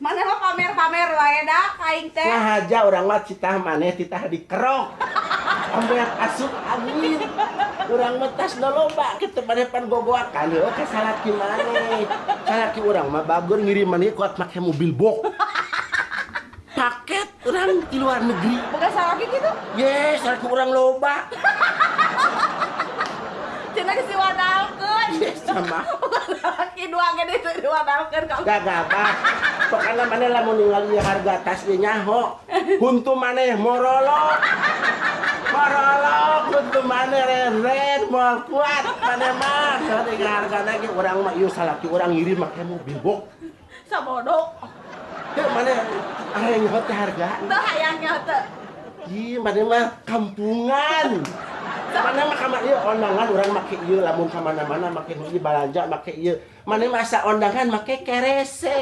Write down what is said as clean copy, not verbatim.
Mana mah pamer-pamer wae dah aing teh. Ngahaja urang mah citah maneh titah dikerok. Ambeak asup angin. Urang mah tas loba kitu maneh pan gogoakan heuh ka salaki maneh. Salaki urang mah bagur ngirim maneh kuat make mobil box. Paket urang di luar negeri. Boga salaki gitu. Yes, salaki urang loba. Cenah geus diwadalkeun. Yes, sama. Salaki dua gede itu diwadalkeun ka. Gagabah. Pokoknya maneh lamun ningali harga tas ieu nyaho. Huntu maneh morolok. Morolok huntu maneh ren moal kuat maneh mah. Tadi hargana ge urang mah ieu salaki urang ngirim make mobil box. Sabodok. Teu maneh hayang nyaho teh harga. Teu hayang nya teu. Ih, maneh mah kampungan. Maneh mah kamar ieu ondangan urang make ieu lamun ka mana-mana make ieu balanja make ieu. Maneh mah asa ondangan make kerese.